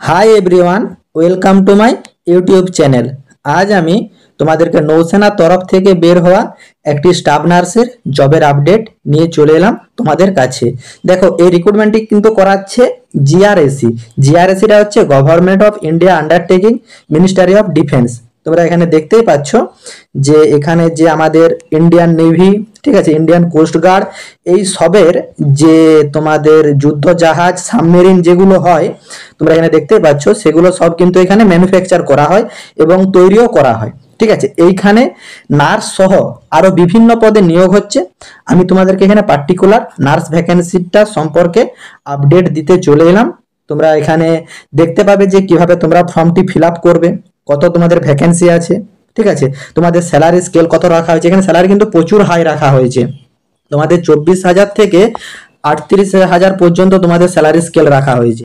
Hi everyone, welcome to my YouTube channel. আজ আমি তোমাদেরকে নৌসেনা তরফ থেকে বের হওয়া একটি স্টাফ নার্সের জবের আপডেট নিয়ে চলে এলাম তোমাদের কাছে। দেখো, এই রিক্রুটমেন্টটি কিন্তু করাচ্ছে জিআরএসি। জিআরএসিটা হচ্ছে government of India undertaking, ministry of defence. তোমরা এখানে দেখতেই পাচ্ছ যে এখানে যে আমাদের ইন্ডিয়ান নেভি, ঠিক আছে, ইন্ডিয়ান কোস্ট গার্ড, এই সবের যে তোমাদের যুদ্ধ জাহাজ, সাবমেরিন যেগুলো হয় তোমরা এখানে দেখতেই পাচ্ছ, সেগুলো সব কিন্তু এখানে ম্যানুফ্যাকচার করা হয় এবং তৈরিও করা হয়। ঠিক আছে, এইখানে নার্স সহ আরো বিভিন্ন পদে নিয়োগ হচ্ছে। আমি তোমাদেরকে এখানে পার্টিকুলার নার্স ভ্যাকেন্সিটা সম্পর্কে আপডেট দিতে চলে এলাম। তোমরা এখানে দেখতে পাবে যে কিভাবে তোমরা ফর্মটি ফিল আপ করবে, কত তোমাদের ভ্যাকেন্সি আছে। ঠিক আছে, তোমাদের স্যালারি স্কেল কত রাখা হয়েছে। এখানে স্যালারি কিন্তু প্রচুর হাই রাখা হয়েছে। তোমাদের 24,000 থেকে 38,000 পর্যন্ত তোমাদের স্যালারি স্কেল রাখা হয়েছে।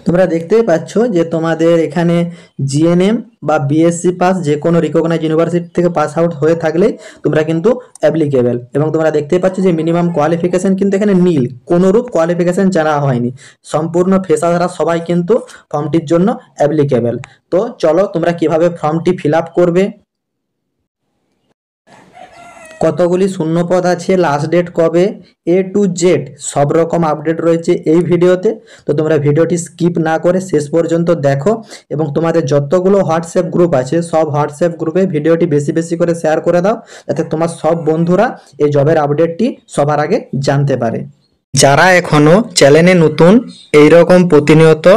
তোমরা দেখতেই পাচ্ছ যে তোমাদের এখানে জিএনএম বা বিএসসি পাস, যে কোনো রিকগনাইজ ইউনিভার্সিটি থেকে পাস আউট হয়ে থাকলেই তোমরা কিন্তু অ্যাপ্লিকেবল। এবং তোমরা দেখতেই পাচ্ছ যে মিনিমাম কোয়ালিফিকেশন কিন্তু এখানে নীল, কোনোরূপ কোয়ালিফিকেশন জানা হয়নি, সম্পূর্ণ ফ্রেশাররা সবাই কিন্তু ফর্মটির জন্য অ্যাপ্লিকেবল। তো চলো তোমরা কিভাবে ফর্মটি ফিল আপ করবে, কতগুলি শূন্যপদ আছে, লাস্ট ডেট কবে, এ টু জেড সব রকম আপডেট রয়েছে এই ভিডিওতে। তো তোমরা ভিডিওটি স্কিপ না করে শেষ পর্যন্ত দেখো এবং তোমাদের যতগুলো হোয়াটসঅ্যাপ গ্রুপ আছে সব হোয়াটসঅ্যাপ গ্রুপে ভিডিওটি বেশি বেশি করে শেয়ার করে দাও, যাতে তোমার সব বন্ধুরা এই জবের আপডেটটি সবার আগে জানতে পারে। যারা এখনো চ্যানেলে নতুন, এইরকম প্রতিনিয়ত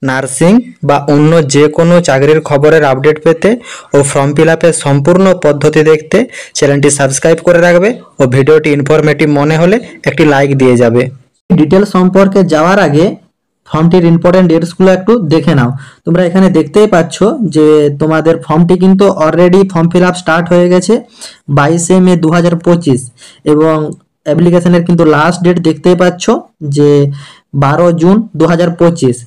নার্সিং বা অন্য যে কোনো চাকরির খবরের আপডেট পেতে ও ফর্ম ফিল আপের সম্পূর্ণ পদ্ধতি দেখতে চ্যানেলটি সাবস্ক্রাইব করে রাখবে ও ভিডিওটি ইনফরমেটিভ মনে হলে একটি লাইক দিয়ে যাবে। ডিটেলস সম্পর্কে যাওয়ার আগে ফর্মটির ইম্পর্টেন্ট ডেটসগুলো একটু দেখে নাও। তোমরা এখানে দেখতেই পাচ্ছ যে তোমাদের ফর্মটি কিন্তু already form fill up start হয়ে গেছে 22 মে 2025 এবং অ্যাপ্লিকেশনের কিন্তু লাস্ট ডেট দেখতেই পাচ্ছ যে 12 জুন 2025।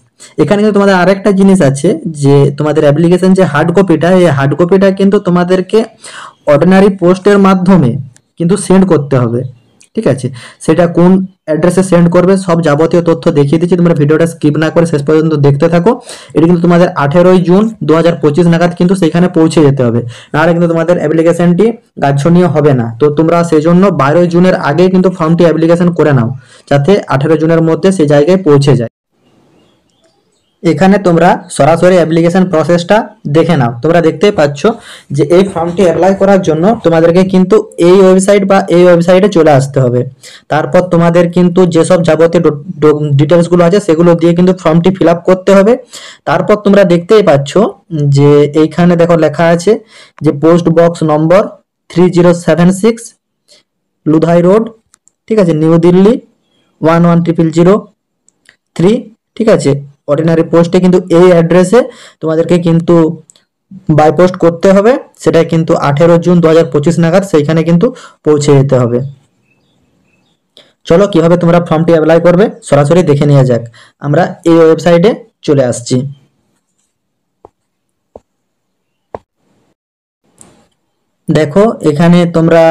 এখানে কিন্তু তোমাদের আরেকটা জিনিস আছে যে তোমাদের অ্যাপ্লিকেশন যে হার্ড কপিটা, এই হার্ড কপিটা কিন্তু তোমাদেরকে অর্ডিনারি পোস্টের মাধ্যমে কিন্তু সেন্ড করতে হবে। ঠিক আছে, সেটা কোন অ্যাড্রেসে সেন্ড করবে সব যাবতীয় তথ্য দেখিয়ে দিচ্ছি, তোমরা ভিডিওটা স্কিপ না করে শেষ পর্যন্ত দেখতে থাকো। এটি কিন্তু তোমাদের 18 জুন 2025 নাগাদ কিন্তু সেখানে পৌঁছে যেতে হবে, নাহলে কিন্তু তোমাদের অ্যাপ্লিকেশনটি গ্রাহ্যনীয় হবে না। তো তোমরা সেই জন্য 12 জুনের আগে কিন্তু ফর্মটি অ্যাপ্লিকেশন করে নাও, যাতে 18 জুনের মধ্যে সেই জায়গায় পৌঁছে যায়। এখানে তোমরা সরাসরি অ্যাপ্লিকেশন প্রসেসটা দেখে নাও। তোমরা দেখতেই পাচ্ছ যে এই ফর্মটি অ্যাপ্লাই করার জন্য তোমাদেরকে কিন্তু এই ওয়েবসাইট বা এই ওয়েবসাইটে চলে আসতে হবে। তারপর তোমাদের কিন্তু যেসব যাবতীয় ডিটেলসগুলো আছে সেগুলো দিয়ে কিন্তু ফর্মটি ফিল আপ করতে হবে। তারপর তোমরা দেখতেই পাচ্ছ যে এইখানে দেখো লেখা আছে যে পোস্ট বক্স নম্বর 3076 লুধাই রোড, ঠিক আছে, নিউ দিল্লি 110003। ঠিক আছে, অর্ডিনারি পোস্টে কিন্তু এই অ্যাড্রেসে তোমাদেরকে কিন্তু বাই পোস্ট করতে হবে। সেটা কিন্তু 18 জুন 2025 নাগাদ সেইখানে কিন্তু পৌঁছে যেতে হবে। চলো কিভাবে তোমরা ফর্মটি অ্যাপ্লাই করবে সরাসরি দেখে নেওয়া যাক। আমরা এই ওয়েবসাইটে চলে আসছি। দেখো এখানে তোমরা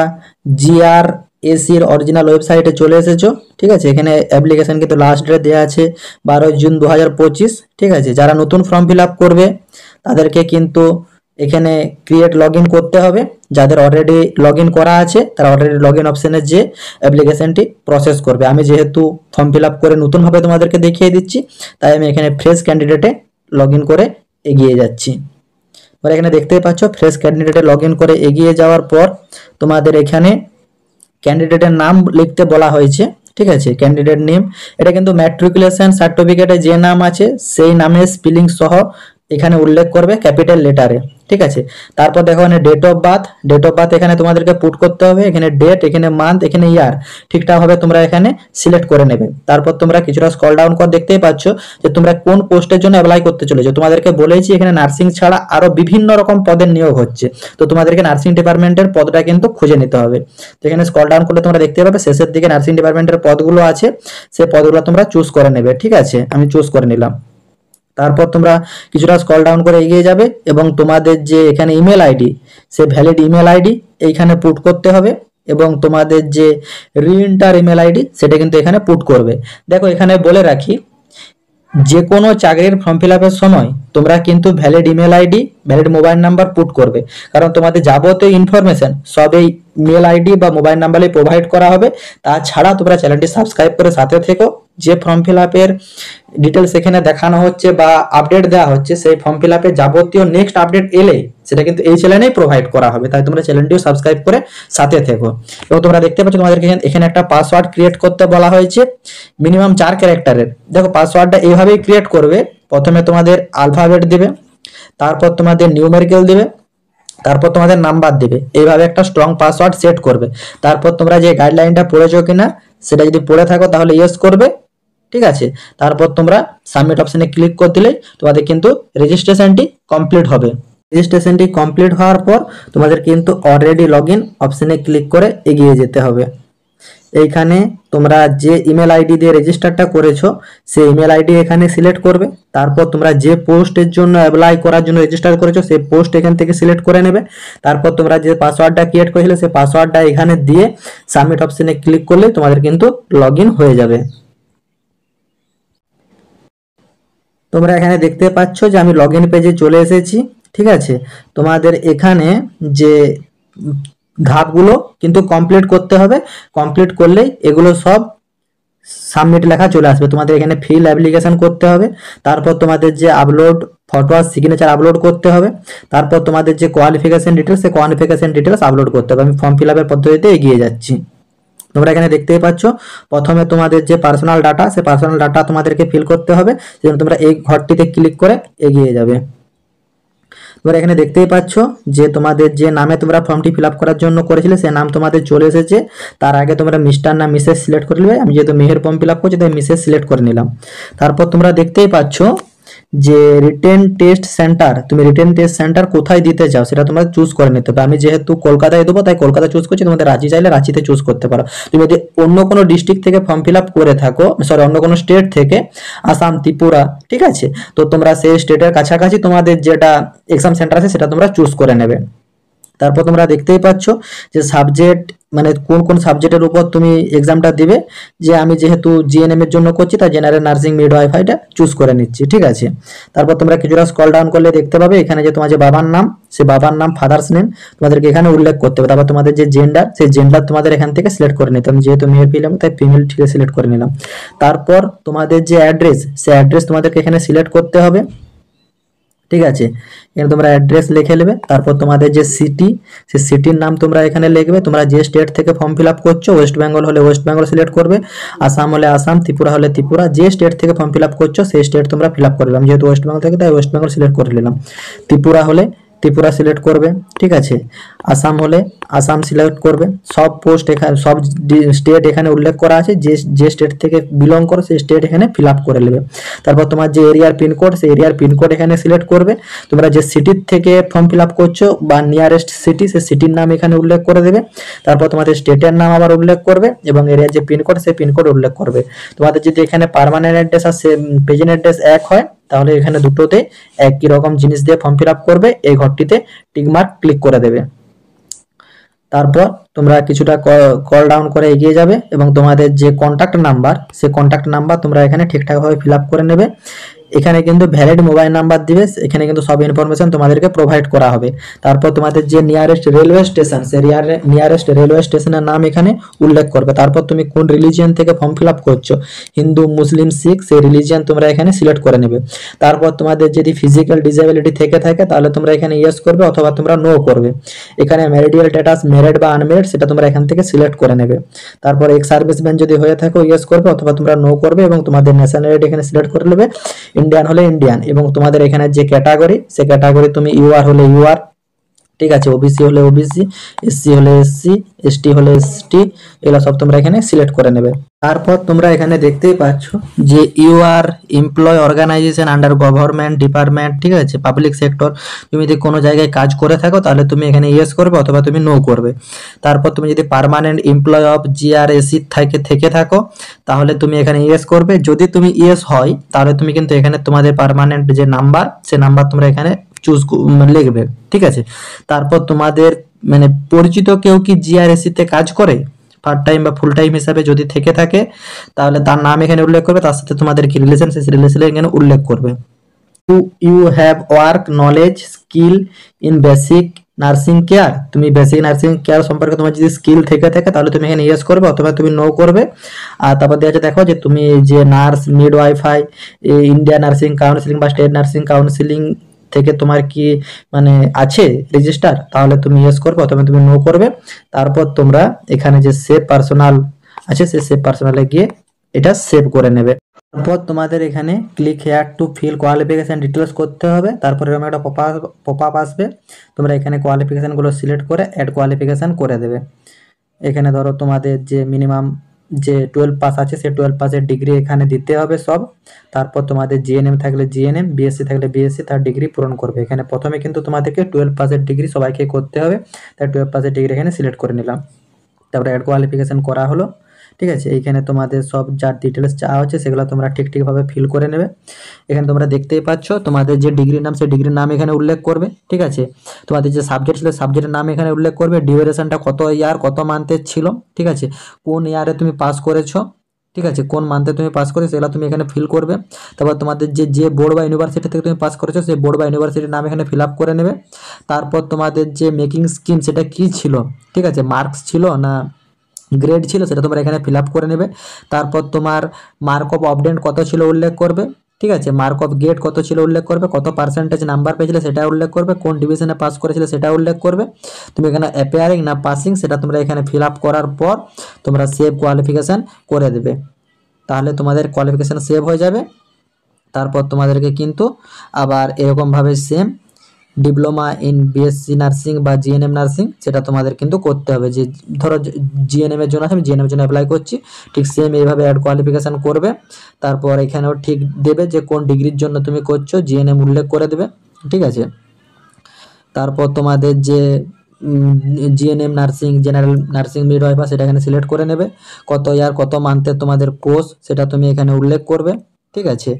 জিআরএসির অরিজিনাল ওয়েবসাইটে চলে এসেছো। ঠিক আছে, এখানে অ্যাপ্লিকেশন কিন্তু লাস্ট ডেট দেওয়া আছে 12 জুন 2025। ঠিক আছে, যারা নতুন ফর্ম ফিল আপ করবে তাদেরকে কিন্তু এখানে ক্রিয়েট লগ ইন করতে হবে। যাদের অলরেডি লগ ইন করা আছে তারা অলরেডি লগ ইন অপশানে যে অ্যাপ্লিকেশনটি প্রসেস করবে। আমি যেহেতু ফর্ম ফিল আপ করে নতুনভাবে তোমাদেরকে দেখিয়ে দিচ্ছি, তাই আমি এখানে ফ্রেশ ক্যান্ডিডেটে লগ ইন করে এগিয়ে যাচ্ছি। তোমরা এখানে দেখতেই পাচ্ছ ফ্রেশ ক্যান্ডিডেটে লগ ইন করে এগিয়ে যাওয়ার পর তোমাদের এখানে ক্যান্ডিডেটের নাম লিখতে বলা হয়েছে। ঠিক আছে, ক্যান্ডিডেট নেম, এটা কিন্তু ম্যাট্রিকুলেশন সার্টিফিকেটে যে নাম আছে সেই নামের স্পেলিং সহ এখানে উল্লেখ করবে ক্যাপিটাল লেটারে। ঠিক আছে, তারপর দেখো এখানে ডেট অফ বার্থ এখানে তোমাদেরকে পুট করতে হবে। এখানে ডেট, এখানে মান্থ, এখানে ইয়ার ঠিকঠাকভাবে তোমরা এখানে সিলেক্ট করে নেবে। তারপর তোমরা কিছুটা স্ক্রল ডাউন করে দেখতেই পাচ্ছ যে তোমরা কোন পোস্টের জন্য অ্যাপ্লাই করতে চলেছো। তোমাদেরকে বলেছি এখানে নার্সিং ছাড়া আরো বিভিন্ন রকম পদের নিয়োগ হচ্ছে, তো তোমাদেরকে নার্সিং ডিপার্টমেন্টের পদটা কিন্তু খুঁজে নিতে হবে। তো এখানে স্ক্রল ডাউন করলে তোমরা দেখতে পাবে শেষের দিকে নার্সিং ডিপার্টমেন্টের পদগুলো আছে, সেই পদগুলো তোমরা চুজ করে নেবে। ঠিক আছে, আমি চুজ করে নিলাম। তারপর তোমরা কিছুটা স্ক্রল ডাউন করে এগিয়ে যাবে এবং তোমাদের যে এখানে ইমেল আইডি, সে ভ্যালিড ইমেল আইডি এইখানে পুট করতে হবে এবং তোমাদের যে রিএন্টার ইমেল আইডি সেটা কিন্তু এখানে পুট করবে। দেখো এখানে বলে রাখি যে কোনো চাকরির ফর্ম ফিল আপের সময় তোমরা কিন্তু valid email ID, valid mobile number put করবে, কারণ তোমাদের যাবতীয় ইনফরমেশন সব এই মেল আইডি বা মোবাইল নাম্বারে প্রোভাইড করা হবে। তাছাড়া তোমরা চ্যানেলটি সাবস্ক্রাইব করে সাথে থেকো। যে ফর্ম ফিল আপের ডিটেলস এখানে দেখানো হচ্ছে বা আপডেট দেওয়া হচ্ছে, সেই ফর্ম ফিল আপের যাবতীয় নেক্সট আপডেট এলে সেটা কিন্তু এই চ্যানেলেই প্রোভাইড করা হবে, তাই তোমরা চ্যানেলটিও সাবস্ক্রাইব করে সাথে থেকো। এবং তোমরা দেখতে পাচ্ছ তোমাদেরকে এখানে একটা পাসওয়ার্ড ক্রিয়েট করতে বলা হয়েছে মিনিমাম 4 ক্যারেক্টারের। দেখো পাসওয়ার্ডটা এইভাবেই ক্রিয়েট করবে, প্রথমে তোমাদের আলফাবেট দিবে, তারপর তোমাদের নিউমেরিক্যাল দিবে, তারপর তোমাদের নাম্বার দিবে, এইভাবে একটা স্ট্রং পাসওয়ার্ড সেট করবে। তারপর তোমরা যে গাইডলাইনটা পড়েছো কিনা সেটা যদি পড়ে থাকো তাহলে ইয়েস করবে, ঠিক আছে। তারপর তোমরা সাবমিট অপশনে ক্লিক করে দিলেই তোমাদের কিন্তু রেজিস্ট্রেশনটি কমপ্লিট হবে। রেজিস্ট্রেশনটি কমপ্লিট হওয়ার পর তোমাদের কিন্তু অলরেডি লগইন অপশনে ক্লিক করে এগিয়ে যেতে হবে। এইখানে তোমরা যে ইমেল আইডি দিয়ে রেজিস্টারটা করেছো সেই ইমেল আইডি এখানে সিলেক্ট করবে। তারপর তোমরা যে পোস্টের জন্য অ্যাপ্লাই করার জন্য রেজিস্টার করেছো সেই পোস্ট এখান থেকে সিলেক্ট করে নেবে। তারপর তোমরা যে পাসওয়ার্ডটা ক্রিয়েট করেছিলে সেই পাসওয়ার্ডটা এখানে দিয়ে সাবমিট অপশনে ক্লিক করলে তোমাদের কিন্তু লগইন হয়ে যাবে। তোমরা এখানে দেখতে পাচ্ছ যে আমি লগইন পেজে চলে এসেছি, ঠিক আছে। তোমাদের এখানে যে ধাপগুলো কিন্তু কমপ্লিট করতে হবে, কমপ্লিট করলেই এগুলো সব সাবমিট লেখা চলে আসবে। তোমাদের এখানে ফিল অ্যাপ্লিকেশন করতে হবে, তারপর তোমাদের যে আপলোড ফটো আর সিগনেচার আপলোড করতে হবে, তারপর তোমাদের যে কোয়ালিফিকেশন ডিটেলস সেই কোয়ালিফিকেশন ডিটেলস আপলোড করতে হবে। আমি ফর্ম ফিল আপের পদ্ধতিতে এগিয়ে যাচ্ছি। তোমরা এখানে দেখতেই পাচ্ছ প্রথমে তোমাদের যে পার্সোনাল ডাটা সেই পার্সোনাল ডাটা তোমাদেরকে ফিল করতে হবে, সেজন্য তোমরা এই ঘরটিতে ক্লিক করে এগিয়ে যাবে। তোমরা এখানে দেখতেই পাচ্ছ যে তোমাদের যে নামে তোমরা ফর্মটি ফিল আপ করার জন্য করেছিলে সেই নাম তোমাদের চলে এসেছে। তার আগে তোমরা মিস্টার না মিসেস সিলেক্ট করে নেবে। আমি যেহেতু মেহের ফর্ম ফিল আপ করছি তাই মিসেস সিলেক্ট করে নিলাম। তারপর তোমরা দেখতেই পাচ্ছ যে রিটেন টেস্ট সেন্টার, তুমি রিটেন টেস্ট সেন্টার কোথায় দিতে চাও সেটা তোমরা চুজ করে নিতে হবে। আমি যেহেতু কলকাতায় দেবো তাই কলকাতা চুজ করছি, তোমাদের রাঁচি চাইলে রাঁচিতে চুজ করতে পারো। তুমি যদি অন্য কোনো ডিস্ট্রিক্ট থেকে ফর্ম ফিল আপ করে থাকো, সরি অন্য কোনো স্টেট থেকে, আসাম, ত্রিপুরা, ঠিক আছে, তো তোমরা সেই স্টেটের কাছাকাছি তোমাদের যেটা এক্সাম সেন্টার আছে সেটা তোমরা চুজ করে নেবে। তারপর তোমরা দেখতেই পাচ্ছ যে সাবজেক্ট মানে কোন কোন সাবজেক্টের উপর তুমি এক্সামটা দিবে। যে আমি যেহেতু জিএনএম এর জন্য করছি তাই জেনারেল নার্সিং মিডওয়াইফাইটা চুজ করে নিচ্ছি, ঠিক আছে। তারপর তোমরা কিছুটা স্ক্রল ডাউন করলে দেখতে পাবে এখানে যে তোমার যে বাবার নাম সে বাবার নাম ফাদার্স নেম তোমাদেরকে এখানে উল্লেখ করতে হবে। তারপর তোমাদের যে জেন্ডার সেই জেন্ডার তোমাদের এখান থেকে সিলেক্ট করে নিতে হবে। যেহেতু মেয়ে ফিলাম তাই ফিমেল সিলেক্ট করে নিলাম। তারপর তোমাদের যে অ্যাড্রেস সেই অ্যাড্রেস তোমাদেরকে এখানে সিলেক্ট করতে হবে, ঠিক আছে। এখানে তোমরা অ্যাড্রেস লিখে নেবে। তারপর তোমাদের যে সিটি সেই সিটির নাম তোমরা এখানে লিখবে। তোমরা যে স্টেট থেকে ফর্ম ফিল আপ করছো, ওয়েস্ট বেঙ্গল হলে ওয়েস্ট বেঙ্গল সিলেক্ট করবে, আসাম হলে আসাম, ত্রিপুরা হলে ত্রিপুরা, যে স্টেট থেকে ফর্ম ফিল আপ করছো সেই স্টেট তোমরা ফিল আপ করে নিলাম। যেহেতু ওয়েস্ট বেঙ্গল থেকে তাই ওয়েস্ট বেঙ্গল সিলেক্ট করে নিলাম। ত্রিপুরা হলে ত্রিপুরা সিলেক্ট করবে, ঠিক আছে। আসাম হলে আসাম সিলেক্ট করবে। সব পোস্ট এখানে সব স্টেট এখানে উল্লেখ করা আছে, যে যে স্টেট থেকে বিলং করো সেই স্টেট এখানে ফিল আপ করে নেবে। তারপর তোমার যে এরিয়ার পিনকোড সেই এরিয়ার পিনকোড এখানে সিলেক্ট করবে। তোমরা যে সিটির থেকে ফর্ম ফিল আপ করছো বা নিয়ারেস্ট সিটি সেই সিটির নাম এখানে উল্লেখ করে দেবে। তারপর তোমাদের স্টেটের নাম আবার উল্লেখ করবে এবং এরিয়ার যে পিনকোড সেই পিনকোড উল্লেখ করবে। তোমাদের যদি এখানে পার্মানেন্ট অ্যাড্রেস আর প্রেজেন্ট অ্যাড্রেস এক হয় তাহলে এখানে দুটোতে একই রকম জিনিস দিয়ে ফর্ম ফিল আপ করবে, এই ঘরটিতে টিকমার্ক ক্লিক করে দেবে। তারপর তোমরা কিছুটা কল ডাউন করে এগিয়ে যাবে এবং তোমাদের যে কন্ট্যাক্ট নাম্বার সেই কন্ট্যাক্ট নাম্বার তোমরা এখানে ঠিকঠাকভাবে ফিল আপ করে নেবে। এখানে কিন্তু ভ্যালিড মোবাইল নাম্বার দিবে, এখানে কিন্তু সব ইনফরমেশন তোমাদেরকে প্রোভাইড করা হবে। তারপর তোমাদের যে নিয়ারেস্ট রেলওয়ে স্টেশন সেই নিয়ারেস্ট রেলওয়ে স্টেশনের নাম এখানে উল্লেখ করবে। তারপর তুমি কোন রিলিজিয়ন থেকে ফর্ম ফিল আপ করছো, হিন্দু, মুসলিম, শিখ, সেই রিলিজিয়ন তোমরা এখানে সিলেক্ট করে নেবে। তারপর তোমাদের যদি ফিজিক্যাল ডিসেবিলিটি থেকে থাকে তাহলে তোমরা এখানে ইয়েস করবে অথবা তোমরা নো করবে। এখানে ম্যারিডিয়াল স্ট্যাটাস ম্যারিড বা আনম্যারিড সেটা তোমরা এখান থেকে সিলেক্ট করে নেবে। তারপর এক্স সার্ভিসম্যান যদি হয়ে থাকো ইয়েস করবে অথবা তোমরা নো করবে এবং তোমাদের ন্যাশনালিটি এখানে সিলেক্ট করে নেবে। ইন্ডিয়ান হলে ইন্ডিয়ান এবং তোমাদের এখানে যে ক্যাটাগরি সে ক্যাটাগরি তুমি ইউআর হলে ইউআর, ঠিক আছে, ওবিসি হলে ওবিসি, এসসি হলে এসসি, এসটি হলে এসটি, এগুলো সব তোমরা এখানে সিলেক্ট করে নেবে। তারপর তোমরা এখানে দেখতেই পাচ্ছ যে you are employ organisation under government department, ঠিক আছে, পাবলিক সেক্টর, তুমি যদি কোনো জায়গায় কাজ করে থাকো তাহলে তুমি এখানে ইয়েস করবে অথবা তুমি নো করবে। তারপর তুমি যদি পার্মানেন্ট এমপ্লয় অফ জিআরএসি থেকে থাকো তাহলে তুমি এখানে ইয়েস করবে। যদি তুমি ইয়েস হয় তাহলে তুমি কিন্তু এখানে তোমাদের পার্মানেন্ট যে নাম্বার সে নাম্বার তোমরা এখানে চুজ লিখবে, ঠিক আছে। তারপর তোমাদের মানে পরিচিত কেউ কি জিআরএসি তে কাজ করে, পার্ট টাইম বা ফুল টাইম হিসাবে যদি থেকে থাকে তাহলে তার নাম এখানে উল্লেখ করবে, তার সাথে তোমাদের কি রিলেশন সেই রিলেশন এখানে উল্লেখ করবে। you have work knowledge skill in basic nursing care, তুমি বেসিক নার্সিং কেয়ার সম্পর্কে তোমার যদি স্কিল থেকে থাকে তাহলে তুমি এখানে ইয়েস করবে অথবা তুমি নো করবে। আর তারপর দেওয়া আছে দেখো যে তুমি যে নার্স মিডওয়াইফাই ইন্ডিয়া নার্সিং কাউন্সিলিং বা স্টেট নার্সিং কাউন্সিলিং থেকে তোমার কি মানে আছে রেজিস্টার, তাহলে তুমি ইয়েস করবে অথবা তুমি নো করবে। তারপর তোমরা এখানে যে সেভ পার্সোনাল আছে সেই সেভ পার্সোনালে গিয়ে এটা সেভ করে নেবে। তারপর তোমাদের এখানে click here to fill qualification details করতে হবে। তারপরে এরকম একটা পপ আপ আসবে, তোমরা এখানে কোয়ালিফিকেশানগুলো সিলেক্ট করে অ্যাড কোয়ালিফিকেশান করে দেবে। এখানে ধরো তোমাদের যে মিনিমাম যে 12 পাস আছে সেই 12 পাসের ডিগ্রি এখানে দিতে হবে সব। তারপর তোমাদের জিএনএম থাকলে জিএনএম, বিএসসি থাকলে বিএসসি, তার ডিগ্রি পূরণ করবে। এখানে প্রথমে কিন্তু তোমাদেরকে 12 পাসের ডিগ্রি সবাইকে করতে হবে, তাই 12 পাসের ডিগ্রি এখানে সিলেক্ট করে নিলাম। তারপরে অ্যাড কোয়ালিফিকেশান করা হলো, ঠিক আছে। এইখানে তোমাদের সব যার ডিটেলস চাওয়া হচ্ছে সেগুলো তোমরা ঠিকভাবে ফিল করে নেবে। এখানে তোমরা দেখতেই পাচ্ছ তোমাদের যে ডিগ্রির নাম সেই ডিগ্রির নাম এখানে উল্লেখ করবে, ঠিক আছে। তোমাদের যে সাবজেক্ট ছিল সাবজেক্টের নাম এখানে উল্লেখ করবে, ডিউরেশনটা কত ইয়ার কত মান্থের ছিল, ঠিক আছে, কোন ইয়ারে তুমি পাস করেছো, ঠিক আছে, কোন মান্থে তুমি পাস করেছো সেগুলো তুমি এখানে ফিল করবে। তারপর তোমাদের যে বোর্ড বা ইউনিভার্সিটি থেকে তুমি পাস করেছো সেই বোর্ড বা ইউনিভার্সিটির নাম এখানে ফিল আপ করে নেবে। তারপর তোমাদের যে মেকিং স্কিম সেটা কি ছিল, ঠিক আছে, মার্কস ছিল না গ্রেড ছিল সেটা তোমরা এখানে ফিল আপ করে নেবে। তারপর তোমার মার্ক অফ অবডেন্ট কত ছিল উল্লেখ করবে, ঠিক আছে, মার্ক অফ গেট কত ছিল উল্লেখ করবে, কত পার্সেন্টেজ নাম্বার পেয়েছিলে সেটা উল্লেখ করবে, কোন ডিভিশনে পাস করেছিলে সেটা উল্লেখ করবে। তুমি এখানে অ্যাপিয়ারিং না পাসিং সেটা তোমরা এখানে ফিল আপ করার পর তোমরা সেভ কোয়ালিফিকেশান করে দেবে, তাহলে তোমাদের কোয়ালিফিকেশান সেভ হয়ে যাবে। তারপর তোমাদেরকে কিন্তু আবার এরকমভাবে same diploma in BSc nursing বা জিএনএম নার্সিং সেটা তোমাদের কিন্তু করতে হবে। যে ধরো জিএনএম এর জন্য আছে, আমি জিএনএম এর জন্য অ্যাপ্লাই করছি, ঠিক সেম এইভাবে অ্যাড কোয়ালিফিকেশান করবে। তারপর এখানেও ঠিক দেবে যে কোন ডিগ্রির জন্য তুমি করছো, জিএনএম উল্লেখ করে দেবে, ঠিক আছে। তারপর তোমাদের যে জিএনএম নার্সিং জেনারেল নার্সিং মিডওয়াইফার সেটা এখানে সিলেক্ট করে নেবে, কত ইয়ার কত মান্থের তোমাদের কোর্স সেটা তুমি এখানে উল্লেখ করবে, ঠিক আছে,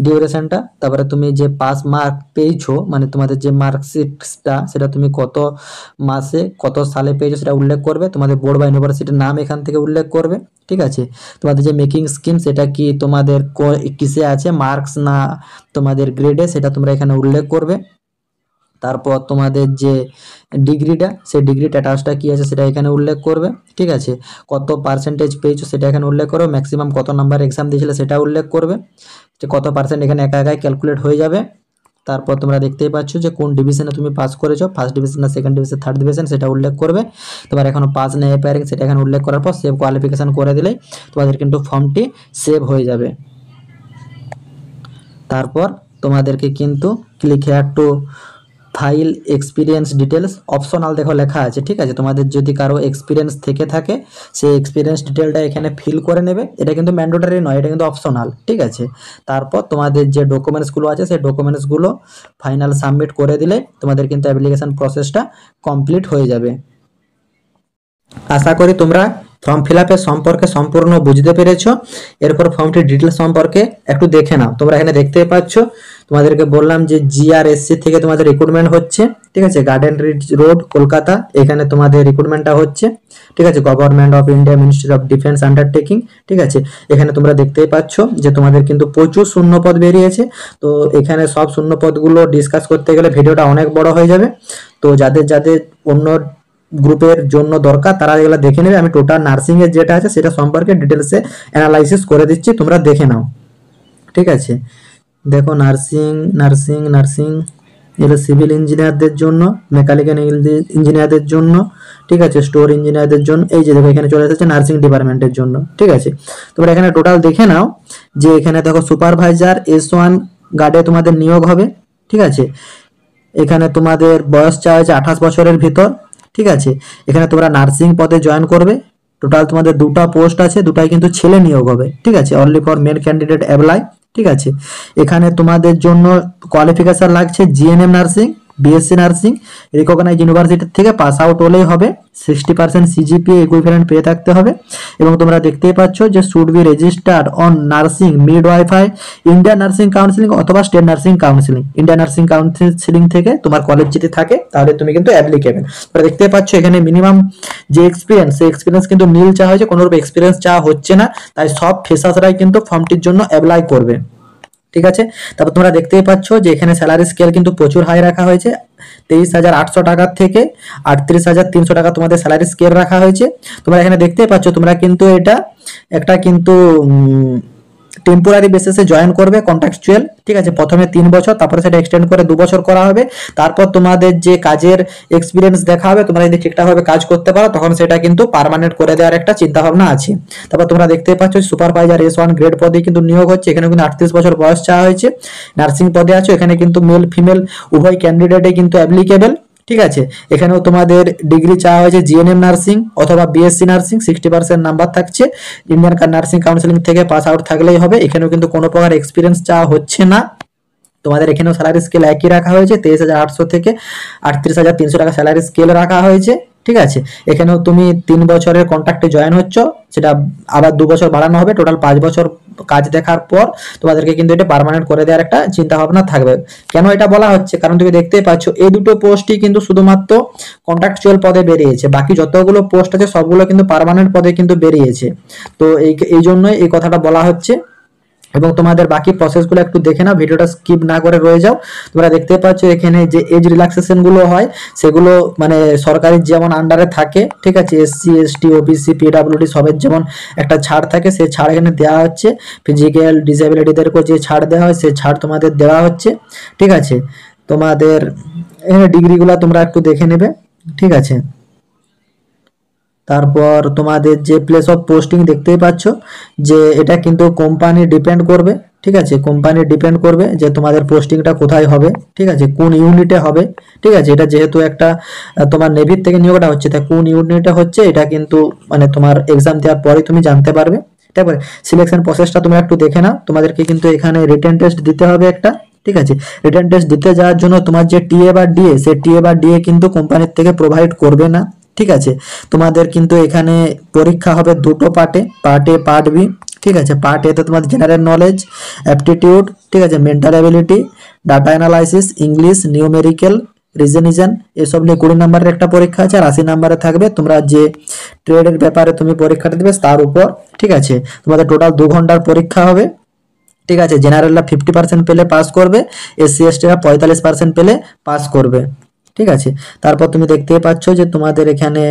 ডিউরেশনটা। তারপরে তুমি যে পাস মার্ক পেয়েছো মানে তোমাদের যে মার্কশিটটা সেটা তুমি কত মাসে কত সালে পেয়েছো সেটা উল্লেখ করবে, তোমাদের বোর্ড বা ইউনিভার্সিটির নাম এখান থেকে উল্লেখ করবে, ঠিক আছে। তোমাদের যে মেকিং স্কিম সেটা কি তোমাদের কিসে আছে, মার্কস না তোমাদের গ্রেডে, সেটা তোমরা এখানে উল্লেখ করবে। তারপর তোমাদের যে ডিগ্রিটা সেই ডিগ্রি স্ট্যাটাসটা কী আছে সেটা এখানে উল্লেখ করবে, ঠিক আছে, কত পার্সেন্টেজ পেয়েছো সেটা এখানে উল্লেখ করবে, ম্যাক্সিমাম কত নাম্বার এক্সাম দিয়েছিলে সেটা উল্লেখ করবে, যে কত পার্সেন্ট এখানে একাই ক্যালকুলেট হয়ে যাবে। তারপর তোমরা দেখতেই পাচ্ছ যে কোন ডিভিশনে তুমি পাস করেছো, ফার্স্ট ডিভিশন না সেকেন্ড ডিভিশন থার্ড ডিভিশন সেটা উল্লেখ করবে। তোমার এখনো পাস নেই অ্যাপিয়ারিং সেটা এখানে উল্লেখ করার পর সেভ কোয়ালিফিকেশান করে দিলেই তোমাদের কিন্তু ফর্মটি সেভ হয়ে যাবে। তারপর তোমাদেরকে কিন্তু click here two file experience details optional দেখো লেখা আছে, ঠিক আছে। তোমাদের যদি কারো এক্সপিরিয়েন্স থেকে থাকে সেই এক্সপিরিয়েন্স ডিটেলটা এখানে ফিল করে নেবে, এটা কিন্তু ম্যান্ডেটরি নয়, এটা কিন্তু অপশনাল, ঠিক আছে। তারপর তোমাদের যে ডকুমেন্টসগুলো আছে সেই ডকুমেন্টসগুলো ফাইনাল সাবমিট করে দিলে তোমাদের কিন্তু অ্যাপ্লিকেশন প্রসেসটা কমপ্লিট হয়ে যাবে। আশা করি তোমরা ফর্ম ফিল আপের সম্পর্কে সম্পূর্ণ বুঝতে পেরেছো। এরপর ফর্মটির ডিটেলস সম্পর্কে একটু দেখে নাও। তোমরা এখানে দেখতেই পাচ্ছ তোমাদেরকে বললাম যে জিআরএসসি থেকে তোমাদের রিক্রুটমেন্ট হচ্ছে, ঠিক আছে, গার্ডেন রিচ রোড কলকাতা, এখানে তোমাদের রিক্রুটমেন্টটা হচ্ছে, ঠিক আছে, government of India ministry of defence undertaking, ঠিক আছে। এখানে তোমরা দেখতেই পাচ্ছ যে তোমাদের কিন্তু প্রচুর শূন্যপদ বেরিয়েছে। তো এখানে সব শূন্যপদগুলো ডিসকাস করতে গেলে ভিডিওটা অনেক বড় হয়ে যাবে। তো যাদের যাদের অন্য গ্রুপের জন্য দরকার তারা এগুলো দেখে নেবে। আমি টোটাল নার্সিং এর যেটা আছে সেটা সম্পর্কে ডিটেলসে অ্যানালাইসিস করে দিচ্ছি, তোমরা দেখে নাও, ঠিক আছে। দেখো নার্সিং নার্সিং নার্সিং এগুলো সিভিল ইঞ্জিনিয়ারদের জন্য, মেকানিক্যাল ইঞ্জিনিয়ারদের জন্য, ঠিক আছে, স্টোর ইঞ্জিনিয়ারদের জন্য, এই যে দেখো এখানে চলে এসেছে নার্সিং ডিপার্টমেন্টের জন্য, ঠিক আছে। তোমরা এখানে টোটাল দেখে নাও যে এখানে দেখো সুপারভাইজার S1 গার্ডে তোমাদের নিয়োগ হবে, ঠিক আছে। এখানে তোমাদের বয়স চাওয়া হয়েছে 28 বছরের ভিতর, ঠিক আছে। এখানে তোমরা নার্সিং পদে জয়েন করবে। টোটাল তোমাদের দুটো পোস্ট আছে, দুটাই কিন্তু ছেলে নিয়োগ হবে, ঠিক আছে, only for male candidate apply, ঠিক আছে। এখানে তোমাদের জন্য কোয়ালিফিকেশন লাগছে GNM nursing BSc nursing recognise university থেকে পাস আউট হলেই হবে। 60% সিজিপিএ ইকুইভ্যালেন্ট পেয়ে থাকতে হবে। এবং তোমরা দেখতেই পাচ্ছ যে should be registered on nursing midwifery Indian nursing counselling অথবা state nursing counselling. Indian nursing counselling থেকে তোমার কলেজ যদি থাকে তাহলে তুমি কিন্তু অ্যাপ্লিকেবল। তোমরা দেখতে পাচ্ছ এখানে মিনিমাম যে এক্সপিরিয়েন্স, সেই এক্সপিরিয়েন্স কিন্তু নীল চাওয়া হয়েছে, কোনোরূপ এক্সপিরিয়েন্স চাওয়া হচ্ছে না। তাই সব ফ্রেশার্সরাই কিন্তু ফর্মটির জন্য অ্যাপ্লাই করবে। ঠিক আছে, তারপর তোমরা দেখতেই পাচ্ছ যে এখানে স্যালারি স্কেল কিন্তু প্রচুর হাই রাখা হয়েছে। 23,800 টাকা থেকে 38,300 টাকা তোমাদের স্যালারি স্কেল রাখা হয়েছে। তোমরা এখানে দেখতেই পাচ্ছ তোমরা কিন্তু এটা একটা কিন্তু টেম্পোরারি বেসিসে জয়েন করবে, কন্ট্রাকচুয়াল। ঠিক আছে, প্রথমে 3 বছর, তারপরে সেটা এক্সটেন্ড করে 2 বছর করা হবে। তারপর তোমাদের যে কাজের এক্সপিরিয়েন্স দেখা হবে, তোমরা যদি ঠিকঠাকভাবে কাজ করতে পারো তখন সেটা কিন্তু পার্মানেন্ট করে দেওয়ার একটা চিন্তা ভাবনা আছে। তারপর তোমরা দেখতে পাচ্ছ সুপারভাইজার S1 গ্রেড পদে কিন্তু নিয়োগ হচ্ছে। এখানে কিন্তু 38 বছর বয়স চাওয়া হয়েছে। নার্সিং পদে আছে, এখানে কিন্তু মেল ফিমেল উভয় ক্যান্ডিডেটই কিন্তু অ্যাপ্লিকেবল। ঠিক আছে, এখানেও তোমাদের ডিগ্রি চাওয়া হয়েছে জিএনএম নার্সিং অথবা বিএসসি নার্সিং। 60% নাম্বার থাকছে। ইন্ডিয়ান নার্সিং কাউন্সিলিং থেকে পাস আউট থাকলেই হবে। এখানেও কিন্তু কোনো প্রকার এক্সপিরিয়েন্স চাওয়া হচ্ছে না। তোমাদের এখানেও স্যালারি স্কেল একই রাখা হয়েছে, 23,800 থেকে 38,300 টাকা স্যালারি স্কেল রাখা হয়েছে। ঠিক আছে, এখানেও তুমি 3 বছরের কন্ট্রাক্টে জয়েন হচ্ছ, সেটা আবার 2 বছর বাড়ানো হবে। টোটাল 5 বছর কাজ দেখার পর তোমাদেরকে কিন্তু এটা পার্মানেন্ট করে দেওয়ার একটা চিন্তা ভাবনা থাকবে। কেন এটা বলা হচ্ছে, কারণ তুমি দেখতেই পাচ্ছ এই দুটো পোস্টই কিন্তু শুধুমাত্র কন্ট্রাকচুয়াল পদে বেরিয়েছে, বাকি যতগুলো পোস্ট আছে সবগুলো কিন্তু পার্মানেন্ট পদে কিন্তু বেরিয়েছে। তো এই জন্যই এই কথাটা বলা হচ্ছে। এবং তোমাদের বাকি প্রসেসগুলো একটু দেখে নাও, ভিডিওটা স্কিপ না করে রয়ে যাও। তোমরা দেখতে পাচ্ছ এখানে যে এজ রিল্যাক্সেশন গুলো হয় সেগুলো মানে সরকারি যেমন আন্ডারে থাকে। ঠিক আছে, এসসি এসটি ওবিসি পিডব্লিউডি সবের যেমন একটা ছাড় থাকে, সেই ছাড় এখানে দেওয়া হচ্ছে। ফিজিক্যাল ডিসেবিলিটিদেরকেও যে ছাড় দেওয়া হয় সেই ছাড় তোমাদের দেওয়া হচ্ছে। ঠিক আছে, তোমাদের এখানে ডিগ্রিগুলো তোমরা একটু দেখে নেবে। ঠিক আছে, তারপর তোমাদের যে প্লেস অফ পোস্টিং দেখতেই পাচ্ছ যে এটা কিন্তু কোম্পানি ডিপেন্ড করবে। ঠিক আছে, কোম্পানি ডিপেন্ড করবে যে তোমাদের পোস্টিংটা কোথায় হবে। ঠিক আছে, কোন ইউনিটে হবে। ঠিক আছে, এটা যেহেতু একটা তোমার নেভির থেকে নিয়োগটা হচ্ছে, তাই কোন ইউনিটে হচ্ছে এটা কিন্তু মানে তোমার এক্সাম দেওয়ার পরে তুমি জানতে পারবে। তারপরে সিলেকশন প্রসেসটা তোমরা একটু দেখে নাও। তোমাদেরকে কিন্তু এখানে রিটেন টেস্ট দিতে হবে একটা। ঠিক আছে, রিটেন টেস্ট দিতে যাওয়ার জন্য তোমার যে টিএ বা ডিএ, সেই টিএ বা ডিএ কিন্তু কোম্পানির থেকে প্রোভাইড করবে না। ঠিক আছে, তোমাদের কিন্তু এখানে পরীক্ষা হবে দুটো পার্টে, পার্ট এ পার্ট বি। ঠিক আছে, পার্ট এতে তোমাদের জেনারেল নলেজ, অ্যাপটিটিউড, ঠিক আছে, mental ability, data analysis, English, numerical, reasoning, এসব নিয়ে 20 নম্বরের একটা পরীক্ষা আছে। আর 80 নম্বরে থাকবে তোমরা যে ট্রেডের ব্যাপারে তুমি পরীক্ষাটা দেবে তার উপর। ঠিক আছে, তোমাদের টোটাল 2 ঘন্টার পরীক্ষা হবে। ঠিক আছে, জেনারেলরা 50% পেলে পাস করবে, এসসি এসটিরা 45% পেলে পাস করবে। ঠিক আছে, তারপর তুমি দেখতেই পাচ্ছ যে তোমাদের এখানে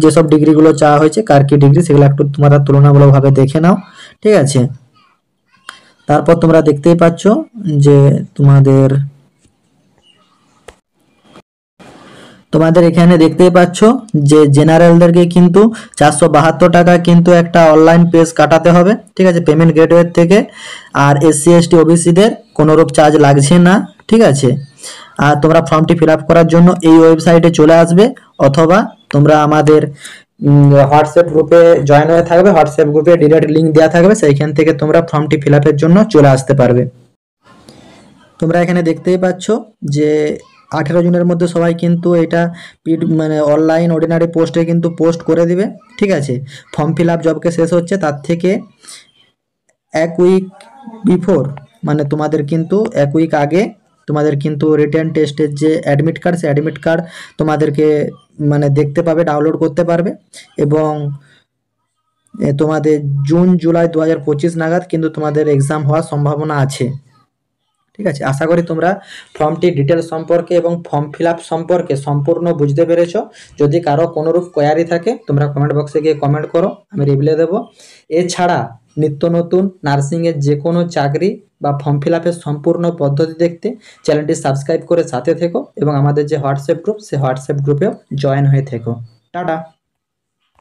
যেসব ডিগ্রিগুলো চাওয়া হয়েছে কার কি ডিগ্রি সেগুলো একটু তোমরা তুলনামূলকভাবে দেখে নাও। ঠিক আছে, তারপর তোমরা দেখতেই পাচ্ছ যে তোমাদের এখানে দেখতেই পাচ্ছ যে জেনারেলদেরকে কিন্তু 472 টাকা কিন্তু একটা অনলাইন পেজ কাটাতে হবে। ঠিক আছে, পেমেন্ট গেটওয়ে থেকে। আর এসসি এসটি ওবিসিদের কোনোরূপ চার্জ লাগছে না। ঠিক আছে, আর তোমরা ফর্মটি ফিল আপ করার জন্য এই ওয়েবসাইটে চলে আসবে, অথবা তোমরা আমাদের হোয়াটসঅ্যাপ গ্রুপে জয়েন হয়ে থাকবে। হোয়াটসঅ্যাপ গ্রুপে ডিরেক্ট লিঙ্ক দেওয়া থাকবে, সেইখান থেকে তোমরা ফর্মটি ফিল আপের জন্য চলে আসতে পারবে। তোমরা এখানে দেখতেই পাচ্ছ যে 18 জনের মধ্যে সবাই কিন্তু এটা মানে অনলাইন অর্ডিনারি পোস্টে কিন্তু পোস্ট করে দিবে। ঠিক আছে, ফর্ম ফিল আপ জবকে শেষ হচ্ছে তার থেকে 1 উইক বিফোর, মানে তোমাদের কিন্তু 1 উইক আগে তোমাদের কিন্তু রিটেন টেস্টের যে অ্যাডমিট কার্ড, সেই অ্যাডমিট কার্ড তোমাদেরকে মানে দেখতে পাবে, ডাউনলোড করতে পারবে। এবং তোমাদের জুন জুলাই 2025 নাগাদ কিন্তু তোমাদের এক্সাম হওয়ার সম্ভাবনা আছে। ঠিক আছে, আশা করি তোমরা ফর্মটি ডিটেলস সম্পর্কে এবং ফর্ম ফিল আপ সম্পর্কে সম্পূর্ণ বুঝতে পেরেছ। যদি কারো কোনোরূপ কোয়ারি থাকে তোমরা কমেন্ট বক্সে গিয়ে কমেন্ট করো, আমি রিপ্লাই দেবো। এছাড়া নিত্য নতুন নার্সিংয়ের যে কোনো চাকরি বা ফর্ম ফিল আপের সম্পূর্ণ পদ্ধতি দেখতে চ্যানেলটি সাবস্ক্রাইব করে সাথে থেকো, এবং আমাদের যে হোয়াটসঅ্যাপ গ্রুপ সেই হোয়াটসঅ্যাপ গ্রুপেও জয়েন হয়ে থেকো। টাটা।